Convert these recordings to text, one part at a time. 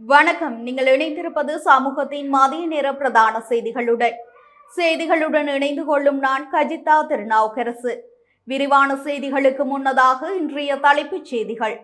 வணக்கம். நீங்கள் இணைந்திருப்பது சமூகத்தின் மதிய நேர பிரதான செய்திகளுடன் இணைந்து கொள்ளும் நான் கஜிதா திருநாவுக்கரசு. விரிவான செய்திகளுக்கு முன்னதாக இன்றைய தலைப்புச் செய்திகள்.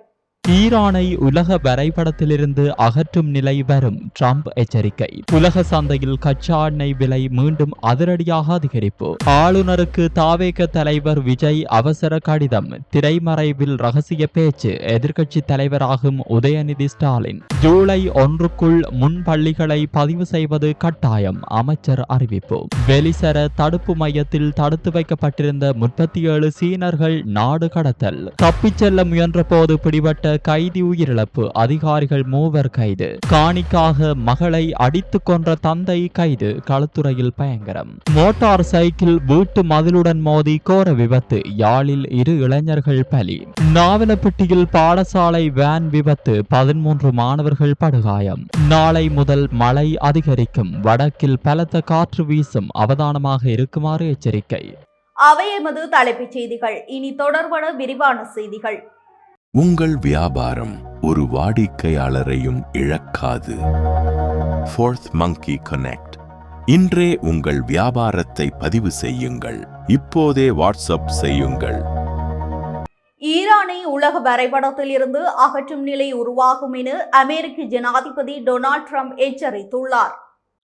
ஈரானை உலக வரைபடத்திலிருந்து அகற்றும் நிலை வரும், ட்ரம்ப் எச்சரிக்கை. உலக சந்தையில் கச்சா எண்ணெய் விலை மீண்டும் அதிரடியாக அதிகரிப்பு. ஆளுநருக்கு தாவேக தலைவர் விஜய் அவசர கடிதம். திரைமறைவில் ரகசிய பேச்சு. எதிர்க்கட்சி தலைவராகும் உதயநிதி ஸ்டாலின். ஜூலை 1க்குள் முன் பள்ளிகளை பதிவு செய்வது கட்டாயம், அமைச்சர் அறிவிப்பு. வெளிசர தடுப்பு மையத்தில் தடுத்து வைக்கப்பட்டிருந்த 37 சீனர்கள் நாடு கடத்தல். தப்பிச் செல்ல முயன்ற போது பிடிபட்ட கைதி உயிரிழப்பு. அதிகாரிகள் 3 கைது. காணிக்காக மகளை அடித்துக் கொன்ற தந்தை கைது. களத்துறையில் பயங்கரம். மோட்டார் சைக்கிள் வீட்டு மதிலுடன் மோதி கோர விபத்து. யாழில் 2 இளைஞர்கள் பலி. நாவலப்பிட்டியில் பாடசாலை வேன் விபத்து. 13 மாணவர்கள் படுகாயம். நாளை முதல் மழை அதிகரிக்கும். வடக்கில் பலத்த காற்று வீசும். அவதானமாக இருக்குமாறு எச்சரிக்கை. அவை எமது தலைப்புச் செய்திகள். இனி தொடர்பான விரிவான செய்திகள். உங்கள் வியாபாரம் ஒரு வாடிக்கையாளரையும் இழக்காது. ஃபோர்த் மங்கி கனெக்ட். இன்றே உங்கள் வியாபாரத்தை பதிவு செய்யுங்கள். இப்போதே வாட்ஸ்அப் செய்யுங்கள். ஈரானை உலக வரைபடத்தில் இருந்து அகற்றும் நிலை உருவாகும் என அமெரிக்க ஜனாதிபதி டொனால்ட் ட்ரம்ப் எச்சரித்துள்ளார்.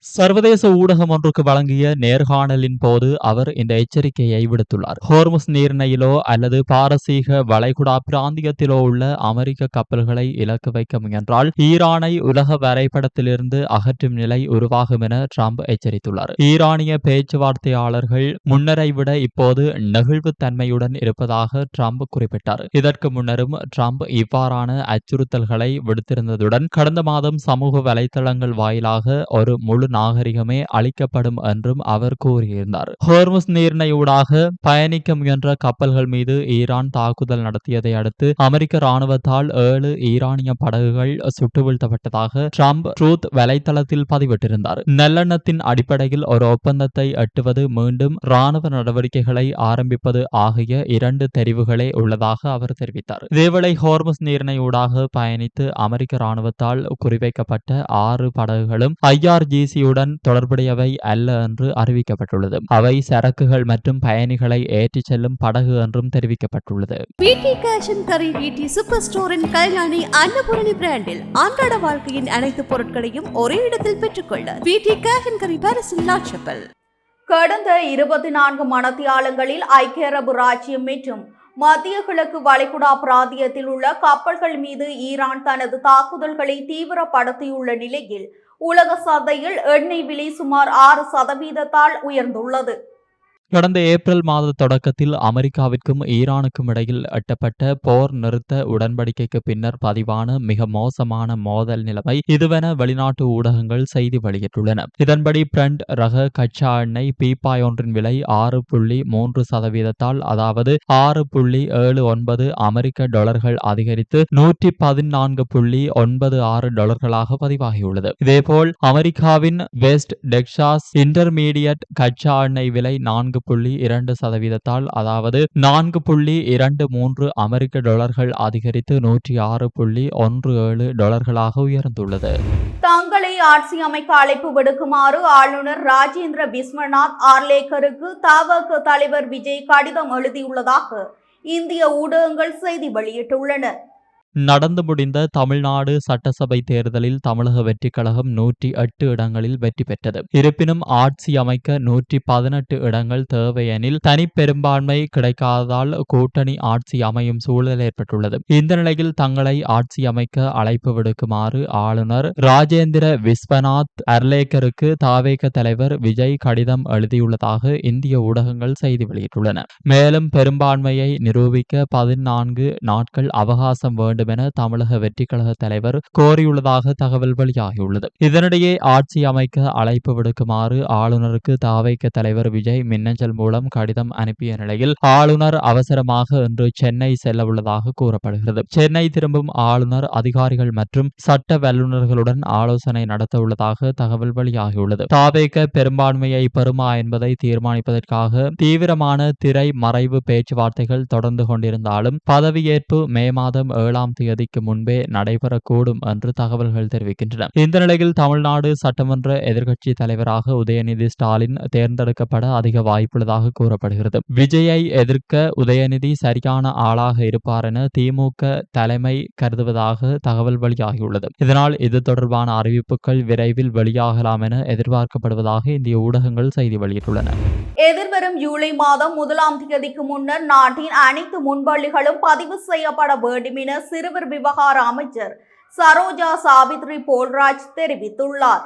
சர்வதேச ஊடகம் ஒன்றுக்கு வழங்கிய நேர்காணலின் போது அவர் இந்த எச்சரிக்கையை விடுத்துள்ளார். ஹோர்முஸ் நீரிணையிலோ அல்லது பாரசீக வளைகுடா பிராந்தியத்திலோ உள்ள அமெரிக்க கப்பல்களை இலக்கு வைக்க முயன்றால் ஈரானை உலக வரைபடத்திலிருந்து அகற்றும் நிலை உருவாகும் என ட்ரம்ப் எச்சரித்துள்ளார். ஈரானிய பேச்சுவார்த்தையாளர்கள் முன்னரை விட இப்போது நெகிழ்வுத்தன்மையுடன் இருப்பதாக ட்ரம்ப் குறிப்பிட்டார். இதற்கு முன்னரும் ட்ரம்ப் இவ்வாறான அச்சுறுத்தல்களை விடுத்திருந்ததுடன் கடந்த மாதம் சமூக வலைதளங்கள் வாயிலாக ஒரு முழு நாகரிகமே அளிக்கப்படும் என்றும் அவர் கூறியிருந்தார். ஹோர்முஸ் நீரிணையூடாக பயணிக்க முயன்ற கப்பல்கள் மீது ஈரான் தாக்குதல் நடத்தியதை அடுத்து அமெரிக்க ராணுவத்தால் 7 ஈரானிய படகுகள் சுட்டு வீழ்த்தப்பட்டதாக ட்ரம்ப் ட்ரூத் வலைத்தளத்தில் பதிவிட்டிருந்தார். நல்லெண்ணத்தின் அடிப்படையில் ஒரு ஒப்பந்தத்தை எட்டுவது, மீண்டும் ராணுவ நடவடிக்கைகளை ஆரம்பிப்பது ஆகிய 2 தெரிவுகளே உள்ளதாக அவர் தெரிவித்தார். இதேவேளை ஹோர்முஸ் நீரிணையூடாக பயணித்து அமெரிக்க ராணுவத்தால் குறிவைக்கப்பட்ட 6 படகுகளும் IRGC தொடர்புடையவை அல்ல என்று அறிவிக்கப்பட்டுள்ளது. அவை சரக்குகள் மற்றும் பயணிகளை ஏற்றிச் செல்லும் படகு என்றும் தெரிவிக்கப்பட்டுள்ளது. பிடி கேஷ் அண்ட் கரி பிடி சூப்பர் ஸ்டோரின் கல்யாணி அன்னபூரணி பிராண்டில் அன்றாட வாழ்க்கையின் அனைத்து பொருட்களையும் ஒரே இடத்தில் பெற்றுக்கொள்ள பிடி கேஷ் அண்ட் கரி பாரிஸில் லாட்சப்பல். கடந்த 24 மணித்தியாலங்களில் ஐக்கிய அரபு ராச்சியம் மற்றும் மத்திய கிழக்கு வளைகுடா பிராந்தியத்தில் உள்ள கப்பல்கள் மீது ஈரான் தனது தாக்குதல்களை தீவிரப்படுத்தியுள்ள நிலையில் உலக சந்தையில் எண்ணெய் விலை சுமார் 6% உயர்ந்துள்ளது. கடந்த ஏப்ரல் மாத தொடக்கத்தில் அமெரிக்காவிற்கும் ஈரானுக்கும் இடையில் எட்டப்பட்ட போர் நிறுத்த உடன்படிக்கைக்கு பின்னர் பதிவான மிக மோசமான மோதல் நிலைமை இதுவென வெளிநாட்டு ஊடகங்கள் செய்தி வெளியிட்டுள்ளன. இதன்படி பிரண்ட் ரக கச்சா எண்ணெய் பீப்பாய் ஒன்றின் விலை 6.3%, அதாவது 6.79 அமெரிக்க டாலர்கள் அதிகரித்து $114.96 பதிவாகியுள்ளது. இதேபோல் அமெரிக்காவின் வெஸ்ட் டெக்சாஸ் இன்டர்மீடியட் கச்சா எண்ணெய் விலை 4.2%, அதாவது $4.23 அமெரிக்க டாலர்கள் அதிகரித்து $106.17 உயர்ந்துள்ளது. தங்களை ஆட்சி அமைக்க அழைப்பு விடுக்குமாறு ஆளுநர் ராஜேந்திர விஸ்வநாத் ஆர்லேக்கருக்கு தவக தலைவர் விஜய் கடிதம் எழுதியுள்ளதாக இந்திய ஊடகங்கள் செய்தி வெளியிட்டுள்ளன. நடந்து முடிந்த தமிழ்நாடு சட்டசபை தேர்தலில் தமிழக வெற்றிக் கழகம் 108 இடங்களில் வெற்றி பெற்றது. இருப்பினும் ஆட்சி அமைக்க 118 இடங்கள் தேவையெனில் தனிப்பெரும்பான்மை கிடைக்காததால் கூட்டணி ஆட்சி அமையும் சூழல் ஏற்பட்டுள்ளது. இந்த நிலையில் தங்களை ஆட்சி அமைக்க அழைப்பு விடுக்குமாறு ஆளுநர் ராஜேந்திர விஸ்வநாத் அர்லேக்கருக்கு தாவேக தலைவர் விஜய் கடிதம் எழுதியுள்ளதாக இந்திய ஊடகங்கள் செய்தி வெளியிட்டுள்ளன. மேலும் பெரும்பான்மையை நிரூபிக்க 14 நாட்கள் அவகாசம் வேண்டும் என தமிழக வெற்றி கழக தலைவர் கோரியுள்ளதாக தகவல் வெளியாகியுள்ளது. இதனிடையே ஆட்சி அமைக்க அழைப்பு விடுக்குமாறு ஆளுநருக்கு தாவேக தலைவர் விஜய் மின்னஞ்சல் மூலம் கடிதம் அனுப்பிய நிலையில் ஆளுநர் அவசரமாக இன்று சென்னை செல்ல உள்ளதாக கூறப்படுகிறது. சென்னை திரும்பும் ஆளுநர் அதிகாரிகள் மற்றும் சட்ட வல்லுநர்களுடன் ஆலோசனை நடத்த உள்ளதாக தகவல் வெளியாகியுள்ளது. தாவேக பெரும்பான்மையை பெறுமா என்பதை தீர்மானிப்பதற்காக தீவிரமான திரை மறைவு பேச்சுவார்த்தைகள் தொடர்ந்து கொண்டிருந்தாலும் பதவியேற்பு மே மாதம் 7 முதலாம் தேதிக்கு முன்பே நடைபெறக்கூடும் என்று தகவல்கள் தெரிவிக்கின்றன. இந்த நிலையில் தமிழ்நாடு சட்டமன்ற எதிர்க்கட்சி தலைவராக உதயநிதி ஸ்டாலின் தேர்ந்தெடுக்கப்பட அதிக வாய்ப்புள்ளதாக கூறப்படுகிறது. விஜயை எதிர்க்க உதயநிதி சரியான ஆளாக இருப்பார் என திமுக தலைமை கருதுவதாக தகவல் வெளியாகியுள்ளது. இதனால் இது தொடர்பான அறிவிப்புகள் விரைவில் வெளியாகலாம் என எதிர்பார்க்கப்படுவதாக இந்திய ஊடகங்கள் செய்தி வெளியிட்டுள்ளன. எதிர்வரும் ஜூலை மாதம் 1ஆம் தேதிக்கு முன்னர் நாட்டின் அனைத்து முன்பள்ளிகளும் பதிவு செய்யப்பட வேண்டும் என சிறுவர் விவகார அமைச்சர் சரோஜா சாவித்ரி போல்ராஜ் தெரிவித்துள்ளார்.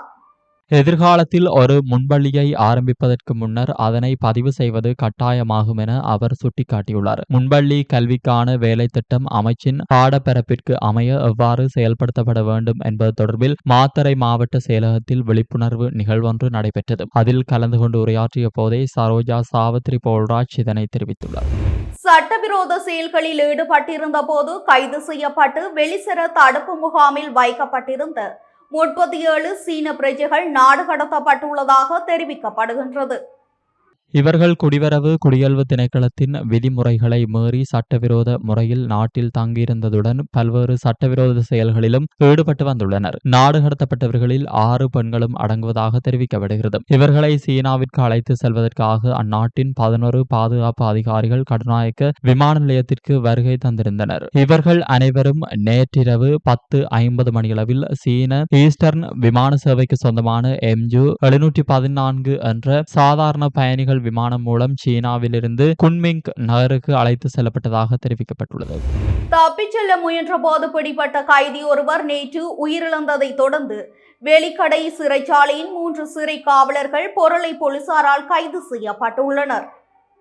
எதிர்காலத்தில் ஒரு முன்பள்ளியை ஆரம்பிப்பதற்கு முன்னர் அதனை பதிவு செய்வது கட்டாயமாகும் என அவர் சுட்டிக்காட்டியுள்ளார். முன்பள்ளி கல்விக்கான வேலை திட்டம் அமைச்சின் பாடப்பரப்பிற்கு அமைய எவ்வாறு செயல்படுத்தப்பட வேண்டும் என்பது தொடர்பில் மாத்தறை மாவட்ட செயலகத்தில் விழிப்புணர்வு நிகழ்வொன்று நடைபெற்றது. அதில் கலந்து கொண்டு உரையாற்றிய போதே சரோஜா சாவித்ரி போல்ராஜ் இதனை தெரிவித்துள்ளார். சட்டவிரோத செயல்களில் ஈடுபட்டிருந்த போது கைது செய்யப்பட்டு வெளிசர தடுப்பு முகாமில் வைக்கப்பட்டிருந்த 37 சீன பிரஜைகள் நாடு கடத்தப்பட்டுள்ளதாக தெரிவிக்கப்படுகின்றது. இவர்கள் குடிவரவு குடியல்வு திணைக்களத்தின் விதிமுறைகளை மீறி சட்டவிரோத முறையில் நாட்டில் தங்கியிருந்ததுடன் பல்வேறு சட்டவிரோத செயல்களிலும் ஈடுபட்டு வந்துள்ளனர். நாடு கடத்தப்பட்டவர்களில் 6 பெண்களும் அடங்குவதாக தெரிவிக்கப்படுகிறது. இவர்களை சீனாவிற்கு அழைத்து செல்வதற்காக அந்நாட்டின் 11 பாதுகாப்பு அதிகாரிகள் கடுநாயக்க விமான நிலையத்திற்கு வருகை தந்திருந்தனர். இவர்கள் அனைவரும் நேற்றிரவு 10:50 மணியளவில் சீன ஈஸ்டர்ன் விமான சேவைக்கு சொந்தமான MU 714 என்ற சாதாரண பயணிகள் விமானம் மூலம் சீனாவிலிருந்து குன்மிங் நகருக்கு அழைத்து செல்லப்பட்டதாக தெரிவிக்கப்பட்டுள்ளது. தப்பிச் செல்ல முயன்ற போது பிடிபட்ட கைதி ஒருவர் நேற்று உயிரிழந்ததை தொடர்ந்து வெளிக்கடை சிறைச்சாலையின் 3 சிறை காவலர்கள் பொருளை போலீசாரால் கைது செய்யப்பட்டுள்ளனர்.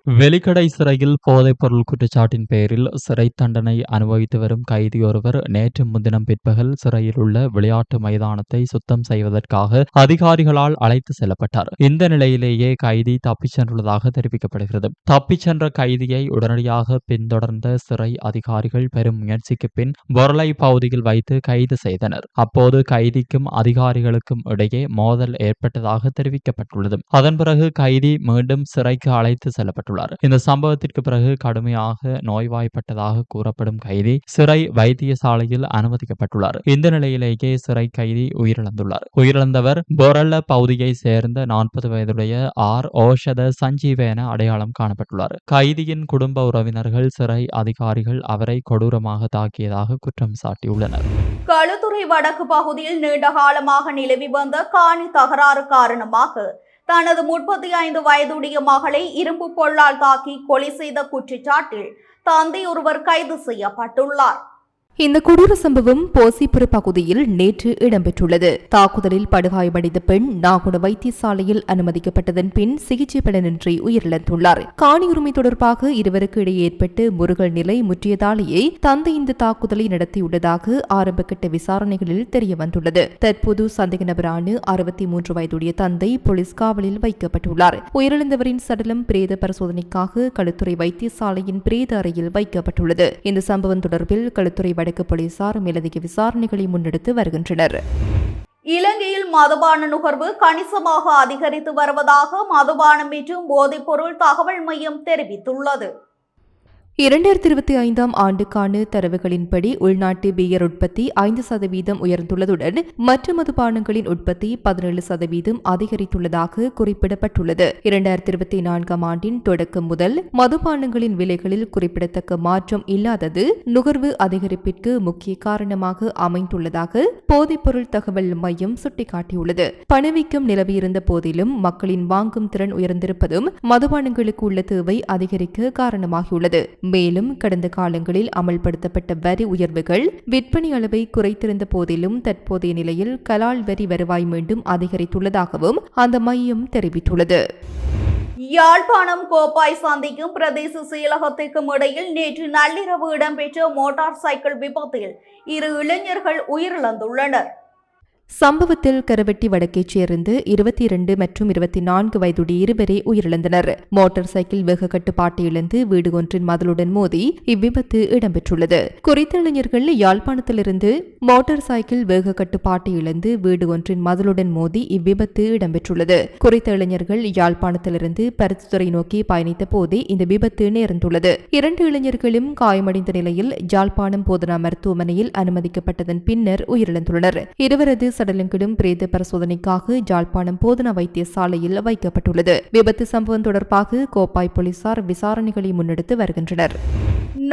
வெளிக்கடை சிறையில் போதைப் பொருள் குற்றச்சாட்டின் பெயரில் சிறை தண்டனை அனுபவித்து வரும் கைதி ஒருவர் நேற்று முன்தினம் பிற்பகல் சிறையில் உள்ள விளையாட்டு மைதானத்தை சுத்தம் செய்வதற்காக அதிகாரிகளால் அழைத்து செல்லப்பட்டார். இந்த நிலையிலேயே கைதி தப்பிச் சென்றுள்ளதாக தெரிவிக்கப்படுகிறது. தப்பிச் சென்ற கைதியை உடனடியாக பின்தொடர்ந்த சிறை அதிகாரிகள் பெரும் முயற்சிக்கு பின் பொருளை பகுதியில் வைத்து கைது செய்தனர். அப்போது கைதிக்கும் அதிகாரிகளுக்கும் இடையே மோதல் ஏற்பட்டதாக தெரிவிக்கப்பட்டுள்ளது. அதன் பிறகு கைதி மீண்டும் சிறைக்கு அழைத்து செல்லப்பட்டுள்ளார். இந்த சம்பவத்திற்கு பிறகு கடுமையாக நோய்வாய்ப்பட்டதாக கூறப்படும் கைதி சிறை வைத்தியசாலையில் அனுமதிக்கப்பட்டுள்ளார். இந்த நிலையிலேயே சிறை கைதி உயிரிழந்துள்ளார். உயிரிழந்தவர் பொரல்ல பகுதியை சேர்ந்த 40 வயதுடைய ஓஷத சஞ்சீவ என அடையாளம் காணப்பட்டுள்ளார். கைதியின் குடும்ப உறவினர்கள் சிறை அதிகாரிகள் அவரை கொடூரமாக தாக்கியதாக குற்றம் சாட்டியுள்ளனர். களுத்துறை வடக்கு பகுதியில் நீண்ட காலமாக நிலவி வந்த காணி தகராறு காரணமாக தனது 35 வயதுடைய மகளை இரும்பு பொருளால் தாக்கி கொலை செய்த குற்றச்சாட்டில் தந்தை ஒருவர் கைது செய்யப்பட்டுள்ளார். இந்த கொடூர சம்பவம் போசிபுர பகுதியில் நேற்று இடம்பெற்றுள்ளது. தாக்குதலில் படுகாயமடைந்த பெண் நாகுட வைத்தியசாலையில் அனுமதிக்கப்பட்டதன் பின் சிகிச்சை பலனின்றி உயிரிழந்துள்ளார். காணி உரிமை தொடர்பாக இருவருக்கு இடையே ஏற்பட்டு முருகல் நிலை முற்றியதாலேயே தந்தை இந்த தாக்குதலை நடத்தியுள்ளதாக ஆரம்பகட்ட விசாரணைகளில் தெரியவந்துள்ளது. தற்போது சந்தேக நபரான 63 வயதுடைய தந்தை போலீஸ் காவலில் வைக்கப்பட்டுள்ளார். உயிரிழந்தவரின் சடலம் பிரேத பரிசோதனைக்காக களுத்துறை வைத்தியசாலையின் பிரேத அறையில் வைக்கப்பட்டுள்ளது. இந்த சம்பவம் தொடர்பில் களுத்துறை வடக்கு போலீசார் மேலதிக விசாரணைகளை முன்னெடுத்து வருகின்றனர். இலங்கையில் மதுபான நுகர்வு கணிசமாக அதிகரித்து வருவதாக மதுபானம் மற்றும் போதைப்பொருள் தகவல் மையம் தெரிவித்துள்ளது. 2025 ஆண்டுக்கான தரவுகளின்படி உள்நாட்டு பியர் உற்பத்தி 5% உயர்ந்துள்ளதுடன் மற்ற மதுபானங்களின் உற்பத்தி 17% அதிகரித்துள்ளதாக குறிப்பிடப்பட்டுள்ளது. 2024 ஆண்டின் தொடக்கம் முதல் மதுபானங்களின் விலைகளில் குறிப்பிடத்தக்க மாற்றம் இல்லாதது நுகர்வு அதிகரிப்பிற்கு முக்கிய காரணமாக அமைந்துள்ளதாக போதைப்பொருள் தகவல் மையம் சுட்டிக்காட்டியுள்ளது. பணவீக்கம் நிலவியிருந்த போதிலும் மக்களின் வாங்கும் திறன் உயர்ந்திருப்பதும் மதுபானங்களுக்கு உள்ள தேவை அதிகரிக்க காரணமாகியுள்ளது. மேலும் கடந்த காலங்களில் அமல்படுத்தப்பட்ட வரி உயர்வுகள் விற்பனை அளவை குறைத்திருந்த போதிலும் தற்போதைய நிலையில் கலால் வரி வருவாய் மீண்டும் அதிகரித்துள்ளதாகவும் அந்த மையம் தெரிவித்துள்ளது. யாழ்ப்பாணம் கோப்பாய் சந்திக்கும் பிரதேச செயலகத்திற்கும் இடையில் நேற்று நள்ளிரவு இடம்பெற்ற மோட்டார் சைக்கிள் விபத்தில் 2 இளைஞர்கள் உயிரிழந்துள்ளனர். சம்பவத்தில் கரவெட்டி வடக்கைச் சேர்ந்து 22 மற்றும் 24 வயதுடைய இருவரே உயிரிழந்தனர். மோட்டார் சைக்கிள் வேக கட்டுப்பாட்டை இழந்து வீடு ஒன்றின் மதலுடன் மோதி இவ்விபத்து இடம்பெற்றுள்ளது. குறித்த இளைஞர்கள் யாழ்ப்பாணத்திலிருந்து மோட்டார் சைக்கிள் வேக கட்டுப்பாட்டை இழந்து வீடு ஒன்றின் மதலுடன் மோதி இவ்விபத்து இடம்பெற்றுள்ளது. குறித்த இளைஞர்கள் யாழ்ப்பாணத்திலிருந்து பருத்தித்துறை நோக்கி பயணித்த போதே இந்த விபத்து நேர்ந்துள்ளது. 2 இளைஞர்களும் காயமடைந்த நிலையில் யாழ்ப்பாணம் போதனா மருத்துவமனையில் அனுமதிக்கப்பட்டதன் பின்னர் உயிரிழந்துள்ளனர். இருவரது சடலங்களும் பிரேத பரிசோதனைக்காக யாழ்ப்பாணம் போதனா வைத்தியசாலையில் வைக்கப்பட்டுள்ளது. விபத்து சம்பவம் தொடர்பாக கோப்பாய் போலீசார் விசாரணைகளை முன்னெடுத்து வருகின்றனர்.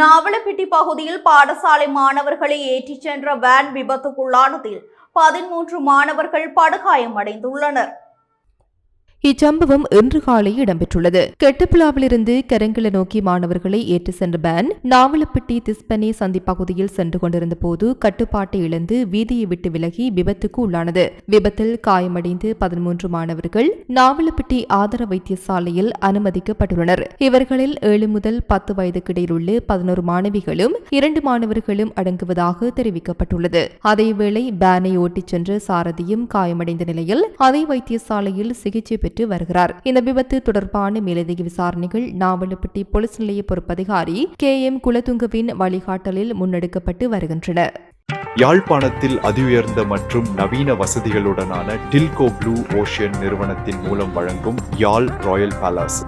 நாவலப்பிட்டி பகுதியில் பாடசாலை மாணவர்களை ஏற்றிச் சென்ற வேன் விபத்துக்குள்ளானதில் 13 மாணவர்கள் படுகாயமடைந்துள்ளனர். இச்சம்பவம் இன்று காலை இடம்பெற்றுள்ளது. கெட்டுப்புலாவிலிருந்து கரங்கில நோக்கி மாணவர்களை ஏற்றி சென்ற வேன் நாவலப்பிட்டி திஸ்பனே சந்தி பகுதியில் சென்று கொண்டிருந்த போது கட்டுப்பாட்டை இழந்து வீதியை விட்டு விலகி விபத்துக்கு உள்ளானது. விபத்தில் காயமடைந்து 13 மாணவர்கள் நாவலப்பிட்டி ஆதார வைத்தியசாலையில் அனுமதிக்கப்பட்டுள்ளனர். இவர்களில் 7 முதல் 10 வயதுக்கிடையிலுள்ள 11 மாணவிகளும் 2 மாணவர்களும் அடங்குவதாக தெரிவிக்கப்பட்டுள்ளது. அதேவேளை வேனை ஓட்டிச் சென்ற சாரதியும் காயமடைந்த நிலையில் அதே வைத்தியசாலையில் சிகிச்சை பெற்று வருகிறார். இந்த விபத்து தொடர்பான மேலதிக விசாரணைகள் நாவலப்பிட்டி போலீஸ் நிலைய பொறுப்பதிகாரி KM குலதுங்கவின் வழிகாட்டலில் முன்னெடுக்கப்பட்டு வருகின்றன. யாழ்ப்பாணத்தில் அதிஉயர்ந்த மற்றும் நவீன வசதிகளுடனான டில்கோ ப்ளூ ஓஷன் நிறுவனத்தின் மூலம் வழங்கும் யாழ் ராயல் பேலஸ்.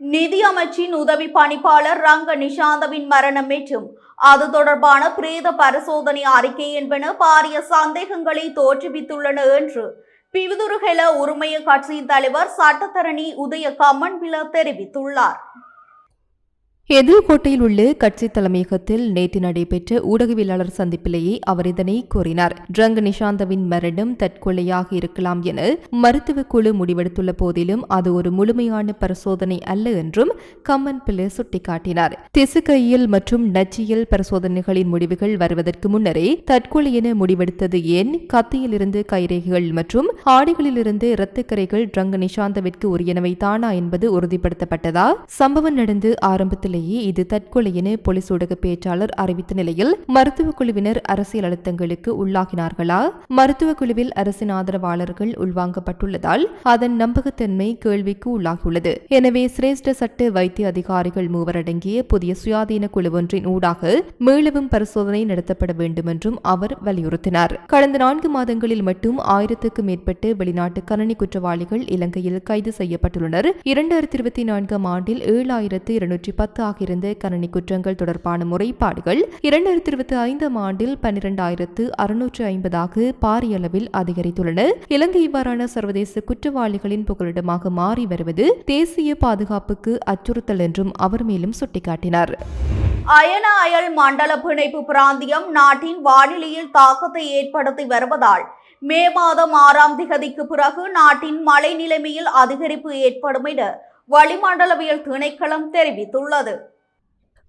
நிதி அமைச்சின் உதவி பணிப்பாளர் ரங்க நிஷாந்தவின் மரணம் மற்றும் அது தொடர்பான பிரேத பரிசோதனை அறிக்கை என்பன பாரிய சந்தேகங்களை தோற்றுவித்துள்ளன என்று பிவிதுருகெல உரிமைய கட்சியின் தலைவர் சட்டத்தரணி உதய கம்மன்பில தெரிவித்துள்ளார். எதிர்கோட்டையில் உள்ள கட்சி தலைமையகத்தில் நேற்று நடைபெற்ற ஊடகவியலாளர் சந்திப்பிலேயே அவர் இதனை கூறினார். ரங்க நிஷாந்தவின் மரணம் தற்கொலையாக இருக்கலாம் என மருத்துவ குழு முடிவெடுத்துள்ள போதிலும் அது ஒரு முழுமையான பரிசோதனை அல்ல என்றும் கம்மன் பிள்ளை சுட்டிக்காட்டினார். திசுக்கையியல் மற்றும் நச்சியல் பரிசோதனைகளின் முடிவுகள் வருவதற்கு முன்னரே தற்கொலை என முடிவெடுத்தது ஏன்? கத்தியிலிருந்து கைரேகைகள் மற்றும் ஆடைகளிலிருந்து இரத்தக்கரைகள் ரங்க நிஷாந்தவிற்கு உரியனவை தானா என்பது உறுதிப்படுத்தப்பட்டதா? சம்பவம் நடந்து ஆரம்பத்தில் இது தற்கொலை என போலீஸ் ஊடக பேச்சாளர் அறிவித்த நிலையில் மருத்துவ குழுவினர் அரசியல் அழுத்தங்களுக்கு உள்ளாகினார்களா? மருத்துவ குழுவில் அரசின் ஆதரவாளர்கள் உள்வாங்கப்பட்டுள்ளதால் அதன் நம்பகத்தன்மை கேள்விக்கு உள்ளாகியுள்ளது. எனவே சிரேஷ்ட சட்ட வைத்திய அதிகாரிகள் மூவரடங்கிய புதிய சுயாதீன குழு ஒன்றின் ஊடாக மீளவும் பரிசோதனை நடத்தப்பட வேண்டும் என்றும் அவர் வலியுறுத்தினார். கடந்த 4 மாதங்களில் மட்டும் 1000க்கும் மேற்பட்ட வெளிநாட்டு கணனி குற்றவாளிகள் இலங்கையில் கைது செய்யப்பட்டுள்ளனர். 2024 ஆண்டில் 7210 ஆகியிருந்த கணனி குற்றங்கள் தொடர்பான முறைப்பாடுகள் 2025 ஆண்டில் 12650 பாரிய அளவில் அதிகரித்துள்ளன. இலங்கை இவ்வாறான சர்வதேச குற்றவாளிகளின் புகலிடமாக மாறி வருவது தேசிய பாதுகாப்புக்கு அச்சுறுத்தல் என்றும் அவர் மேலும் சுட்டிக்காட்டினார். அயன அயல் மண்டல பிணைப்பு பிராந்தியம் நாட்டின் வானிலையில் தாக்கத்தை ஏற்படுத்தி வருவதால் மே மாதம் 6ஆம் திகதிக்கு பிறகு நாட்டின் மழை நிலைமையில் அதிகரிப்பு ஏற்படும் என வளிமண்டலவியல் திணைக்களம் தெரிவித்துள்ளது.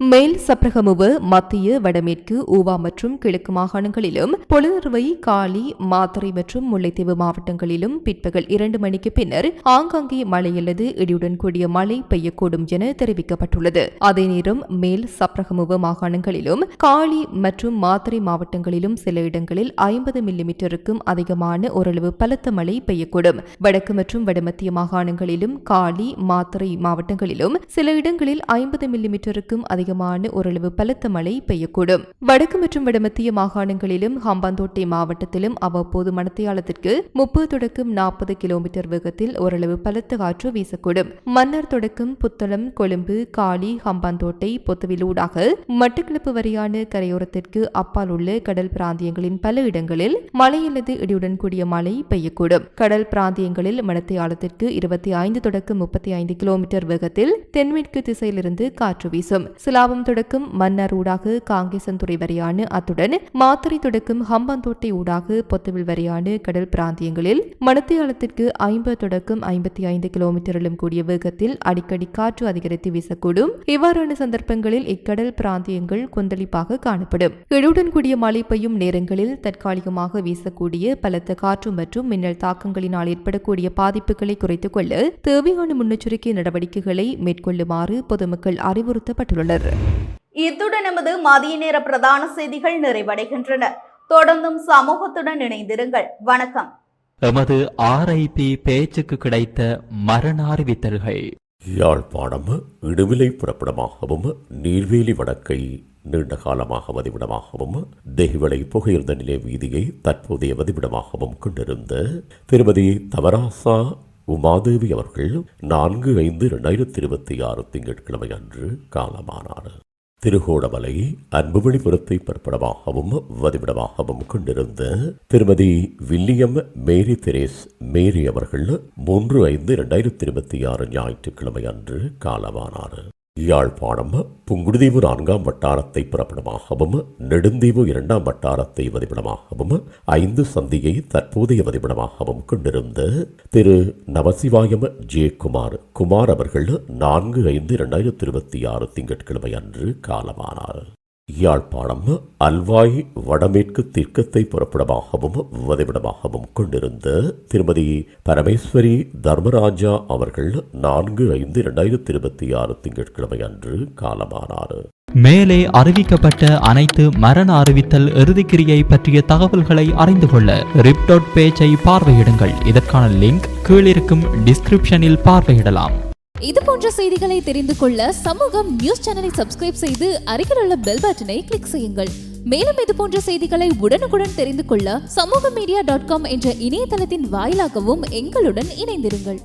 மேல் சப்ரகமுவ, மத்திய, வடமேற்கு, ஊவா மற்றும் கிழக்கு மாகாணங்களிலும், பொலினறுவை, காலி, மாத்தறை மற்றும் முல்லைத்தீவு மாவட்டங்களிலும் பிற்பகல் 2 மணிக்கு பின்னர் ஆங்காங்கே மழை அல்லது இடியுடன் கூடிய மழை பெய்யக்கூடும் என தெரிவிக்கப்பட்டுள்ளது. அதே நேரம் மேல் சப்ரகமுவ மாகாணங்களிலும், காலி மற்றும் மாத்தறை மாவட்டங்களிலும் சில இடங்களில் 50 மில்லிமீட்டருக்கும் அதிகமான ஓரளவு பலத்த மழை பெய்யக்கூடும். வடக்கு மற்றும் வடமத்திய மாகாணங்களிலும், காலி, மாத்தறை மாவட்டங்களிலும் சில இடங்களில் 50 மில்லிமீட்டருக்கும் அதிகமான ஓரளவு பலத்த மழை பெய்யக்கூடும். வடக்கு மற்றும் வடமத்திய மாகாணங்களிலும் ஹம்பாந்தோட்டை மாவட்டத்திலும் அவ்வப்போது மணத்தியாலத்திற்கு 30 தொடக்கம் 40 கிலோமீட்டர் வேகத்தில் ஓரளவு பலத்த காற்று வீசக்கூடும். மன்னார் தொடக்கம் புத்தளம், கொழும்பு, காலி, ஹம்பாந்தோட்டை, பொத்துவிலூடாக மட்டக்களப்பு வரையான கரையோரத்திற்கு அப்பால் உள்ள கடல் பிராந்தியங்களின் பல இடங்களில் மழை அல்லது இடியுடன் கூடிய மழை பெய்யக்கூடும். கடல் பிராந்தியங்களில் மணத்தியாலத்திற்கு 25 தொடக்கம் 35 கிலோமீட்டர் வேகத்தில் தென்மேற்கு திசையிலிருந்து காற்று வீசும். சிலாபம் தொடக்கம் மன்னார் ஊடாக காங்கேசன்துறை வரையான அத்துடன் மாத்தறை தொடக்கம் ஹம்பாந்தோட்டை ஊடாக பொத்துவில் வரையான கடல் பிராந்தியங்களில் மணத்தியாலத்திற்கு 50 தொடக்கம் 55 கிலோமீட்டரிலும் கூடிய வேகத்தில் அடிக்கடி காற்று அதிகரித்து வீசக்கூடும். இவ்வாறான சந்தர்ப்பங்களில் இக்கடல் பிராந்தியங்கள் கொந்தளிப்பாக காணப்படும். இடியுடன் கூடிய மழை பெய்யும் நேரங்களில் தற்காலிகமாக வீசக்கூடிய பலத்த காற்று மற்றும் மின்னல் தாக்கங்களினால் ஏற்படக்கூடிய பாதிப்புகளை குறைத்துக் கொள்ள தேவையான முன்னெச்சரிக்கை நடவடிக்கைகளை மேற்கொள்ளுமாறு பொதுமக்கள் அறிவுறுத்தப்பட்டுள்ளனர். இத்துடன் நமது மதிய நேர பிரதான செய்திகள் நிறைவடைகின்றன. தொடர்ந்தும் சமூகத்துடன் இணைந்திருங்கள். வணக்கம். எமது RIP பேச்சுக்கு கிடைத்த மரண அறிவித்தல்கள். யாழ்ப்பாணம் இடுவிலை புறப்படமாகவும் நீர்வேலி வடக்கை நீண்ட காலமாக வதிவிடமாகவும் தெஹிவளை புகையிருந்த நிலை வீதியை தற்போதைய வதிவிடமாகவும் கொண்டிருந்த திருமதி தவராசா உமாதேவி அவர்கள் 4/5/2026 திங்கட்கிழமை அன்று காலமானார். திருகோணமலை அன்புமணிபுரத்தை பிறப்பிடமாகவும் வதிவிடமாகவும் கொண்டிருந்த திருமதி வில்லியம் மேரி தெரேஸ் மேரி அவர்கள் 3/5/2026 ஞாயிற்றுக்கிழமை அன்று காலமானார். யாழ்ப்பாணம் புங்குடுதீவு 4ஆம் வட்டாரத்தை பிறப்பிடமாகவும் நெடுந்தீவு 2ஆம் வட்டாரத்தை வதிவிடமாகவும் 5 சந்தியை தற்போதைய வதிவிடமாகவும் கொண்டிருந்த திரு நமசிவாயம் ஜே குமார் அவர்கள் 4/5/2026 திங்கட்கிழமை அன்று காலமானார். யாழ்ப்பாணம் அல்வாய் வடமேற்கு தீர்க்கத்தை புறப்படமாகவும் வதிவிடமாகவும் கொண்டிருந்த திருமதி பரமேஸ்வரி தர்மராஜா அவர்கள் 4/5/2026 திங்கட்கிழமை அன்று காலமானார். மேலே அறிவிக்கப்பட்ட அனைத்து மரண அறிவித்தல் இறுதிக்கிரியை பற்றிய தகவல்களை அறிந்து கொள்ள ரிப் பேஜை பார்வையிடுங்கள். இதற்கான லிங்க் கீழிருக்கும் டிஸ்கிரிப்ஷனில் பார்வையிடலாம். இது போன்ற செய்திகளை தெரிந்து கொள்ள சமூகம் நியூஸ் சேனலை சப்ஸ்கிரைப் செய்து அருகில் உள்ள பெல் பட்டனை கிளிக் செய்யுங்கள். மேலும் இது போன்ற செய்திகளை உடனுக்குடன் தெரிந்து கொள்ள சமூகமீடியா.com என்ற இணையதளத்தின் வாயிலாகவும் எங்களுடன் இணைந்திருங்கள்.